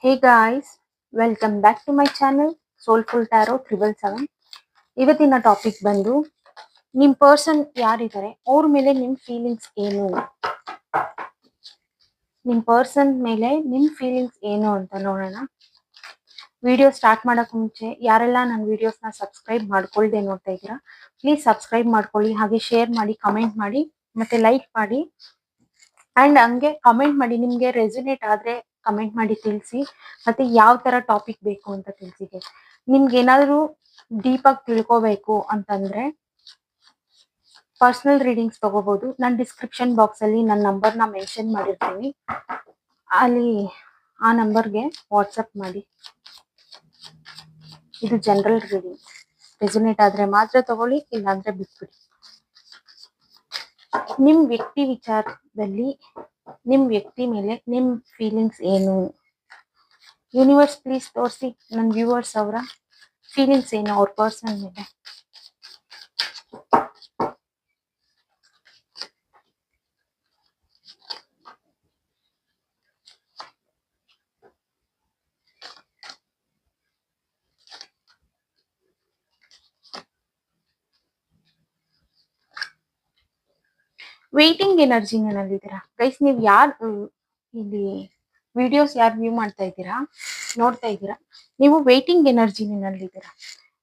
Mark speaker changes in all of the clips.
Speaker 1: Hey guys, welcome back to my channel Soulful Tarot 777. ಇವತ್ತಿನ topic ಬಂದು ನಿಮ್ಮ person ಯಾರಿದ್ದಾರೆ ಅವ್ರ ಮೇಲೆ ನಿಮ್ಮ ಫೀಲಿಂಗ್ಸ್ ಏನು, ನಿಮ್ಮ ಪರ್ಸನ್ ಮೇಲೆ ನಿಮ್ಮ ಫೀಲಿಂಗ್ಸ್ ಏನು ಅಂತ ನೋಡೋಣ. ವಿಡಿಯೋ ಸ್ಟಾರ್ಟ್ ಮಾಡೋಕೆ ಮುಂಚೆ ಯಾರೆಲ್ಲ ನನ್ನ ವಿಡಿಯೋಸ್ನ ಸಬ್ಸ್ಕ್ರೈಬ್ ಮಾಡ್ಕೊಳ್ದೆ ನೋಡ್ತಾ ಇದ್ದೀರಾ ಪ್ಲೀಸ್ ಸಬ್ಸ್ಕ್ರೈಬ್ ಮಾಡ್ಕೊಳ್ಳಿ, ಹಾಗೆ ಶೇರ್ ಮಾಡಿ, ಕಮೆಂಟ್ ಮಾಡಿ, ಮತ್ತೆ ಲೈಕ್ ಮಾಡಿ. ಅಂಡ್ ಹಂಗೆ ಕಮೆಂಟ್ ಮಾಡಿ, ನಿಮಗೆ ರೆಸೊನೇಟ್ ಆದ್ರೆ ಕಮೆಂಟ್ ಮಾಡಿ ತಿಳಿಸಿ, ಮತ್ತೆ ಯಾವ ತರ ಟಾಪಿಕ್ ಬೇಕು ಅಂತ ತಿಳಿಸಿ. ನಿಮ್ಗೆ ಏನಾದರೂ ಡೀಪ್ ಆಗಿ ತಿಳ್ಕೋಬೇಕು ಅಂತಂದ್ರೆ ಪರ್ಸನಲ್ ರೀಡಿಂಗ್ಸ್ ತಗೋಬಹುದು. ನಾನು ಡಿಸ್ಕ್ರಿಪ್ಷನ್ ಬಾಕ್ಸ್ ಅಲ್ಲಿ ನನ್ನ ನಂಬರ್ನ ಮೆನ್ಷನ್ ಮಾಡಿರ್ತೀನಿ, ಅಲ್ಲಿ ಆ ನಂಬರ್ಗೆ ವಾಟ್ಸಪ್ ಮಾಡಿ. ಇದು ಜನರಲ್ ರೀಡಿಂಗ್, ರೆಸೊನೇಟ್ ಆದ್ರೆ ಮಾತ್ರ ತಗೊಳ್ಳಿ, ಇಲ್ಲಾಂದ್ರೆ ಬಿಟ್ಬಿಡಿ. ನಿಮ್ ವ್ಯಕ್ತಿ ವಿಚಾರದಲ್ಲಿ ನಿಮ್ ವ್ಯಕ್ತಿ ಮೇಲೆ ನಿಮ್ ಫೀಲಿಂಗ್ಸ್ ಏನು? ಯೂನಿವರ್ಸ್ ಪ್ಲೀಸ್ ತೋರಿಸಿ ನನ್ನ ವ್ಯೂವರ್ಸ್ ಅವರ ಫೀಲಿಂಗ್ಸ್ ಏನು ಅವ್ರ ಪರ್ಸನ್ ಮೇಲೆ. ವೇಟಿಂಗ್ ಎನರ್ಜಿನಲ್ಲಿದ್ದೀರಾ ಗೈಸ್. ನೀವು ಯಾರು ಇಲ್ಲಿ ವಿಡಿಯೋಸ್ ಯಾರು ವ್ಯೂ ಮಾಡ್ತಾ ಇದ್ದೀರಾ, ನೋಡ್ತಾ ಇದ್ದೀರಾ, ನೀವು ವೇಟಿಂಗ್ ಎನರ್ಜಿನಲ್ಲಿದ್ದೀರಾ.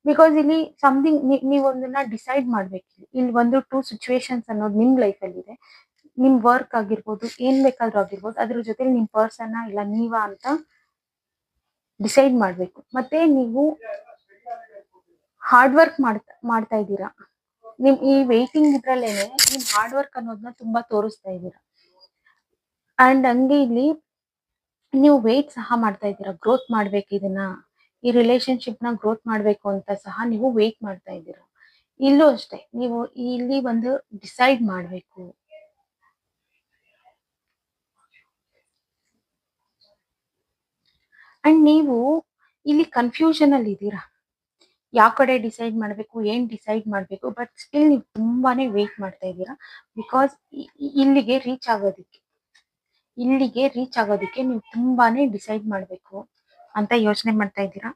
Speaker 1: ಬಿಕಾಸ್ ಇಲ್ಲಿ ಸಮಥಿಂಗ್ ನೀವು ಒಂದನ್ನ ಡಿಸೈಡ್ ಮಾಡ್ಬೇಕು. ಇಲ್ಲಿ ಒಂದು ಟೂ ಸಿಚುವೇಶನ್ಸ್ ಅನ್ನೋದು ನಿಮ್ ಲೈಫ್ ಅಲ್ಲಿ ಇದೆ. ನಿಮ್ ವರ್ಕ್ ಆಗಿರ್ಬೋದು, ಏನ್ ಬೇಕಾದ್ರೂ ಆಗಿರ್ಬೋದು, ಅದ್ರ ಜೊತೆ ನಿಮ್ ಪರ್ಸನ್ ಇಲ್ಲ ನೀವಾ ಅಂತ ಡಿಸೈಡ್ ಮಾಡ್ಬೇಕು. ಮತ್ತೆ ನೀವು ಹಾರ್ಡ್ ವರ್ಕ್ ಮಾಡ್ತಾ ಇದ್ದೀರಾ. ನಿಮ್ ಈ ವೇಟಿಂಗ್ ಇದ್ರಲ್ಲೇನೆ ನಿಮ್ ಹಾರ್ಡ್ ವರ್ಕ್ ಅನ್ನೋದನ್ನ ತುಂಬಾ ತೋರಿಸ್ತಾ ಇದ್ದೀರಾ. ಅಂಡ್ ಹಂಗೆ ಇಲ್ಲಿ ನೀವು ವೇಟ್ ಸಹ ಮಾಡ್ತಾ ಇದ್ದೀರಾ, ಗ್ರೋತ್ ಮಾಡ್ಬೇಕು, ಇದನ್ನ ಈ ರಿಲೇಶನ್ಶಿಪ್ ನ ಗ್ರೋತ್ ಮಾಡ್ಬೇಕು ಅಂತ ಸಹ ನೀವು ವೇಟ್ ಮಾಡ್ತಾ ಇದ್ದೀರಾ. ಇಲ್ಲೂ ಅಷ್ಟೇ, ನೀವು ಇಲ್ಲಿ ಒಂದು ಡಿಸೈಡ್ ಮಾಡ್ಬೇಕು. ಅಂಡ್ ನೀವು ಇಲ್ಲಿ ಕನ್ಫ್ಯೂಷನ್ ಅಲ್ಲಿ ಇದ್ದೀರಾ, ಯಾವ ಕಡೆ ಡಿಸೈಡ್ ಮಾಡ್ಬೇಕು, ಏನ್ ಡಿಸೈಡ್ ಮಾಡ್ಬೇಕು. ಬಟ್ ಸ್ಟಿಲ್ ನೀವು ತುಂಬಾನೇ ವೇಟ್ ಮಾಡ್ತಾ ಇದ್ದೀರಾ. ಬಿಕಾಸ್ ಇಲ್ಲಿಗೆ ರೀಚ್ ಆಗೋದಕ್ಕೆ ನೀವು ತುಂಬಾನೇ ಡಿಸೈಡ್ ಮಾಡ್ಬೇಕು ಅಂತ ಯೋಚನೆ ಮಾಡ್ತಾ ಇದ್ದೀರಾ.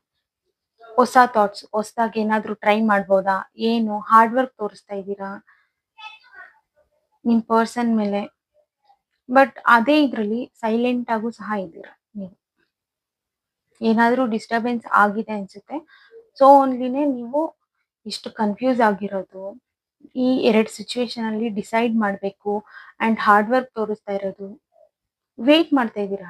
Speaker 1: ಹೊಸ ಥಾಟ್ಸ್, ಹೊಸದಾಗಿ ಏನಾದ್ರೂ ಟ್ರೈ ಮಾಡ್ಬೋದಾ, ಏನು ಹಾರ್ಡ್ ವರ್ಕ್ ತೋರಿಸ್ತಾ ಇದ್ದೀರಾ ನಿಮ್ ಪರ್ಸನ್ ಮೇಲೆ. ಬಟ್ ಅದೇ ಇದ್ರಲ್ಲಿ ಸೈಲೆಂಟ್ ಆಗೂ ಸಹ ಇದ್ದೀರಾ. ನೀವು ಏನಾದ್ರೂ ಡಿಸ್ಟರ್ಬೆನ್ಸ್ ಆಗಿದೆ ಅನ್ಸುತ್ತೆ. ಸೊ ಓನ್ಲಿನೇ ನೀವು ಇಷ್ಟು ಕನ್ಫ್ಯೂಸ್ ಆಗಿರೋದು. ಈ ಎರಡು ಸಿಚುವೇಶನ್ ಅಲ್ಲಿ ಡಿಸೈಡ್ ಮಾಡ್ಬೇಕು ಅಂಡ್ ಹಾರ್ಡ್ ವರ್ಕ್ ತೋರಿಸ್ತಾ ಇರೋದು. ವೇಟ್ ಮಾಡ್ತಾ ಇದ್ದೀರಾ,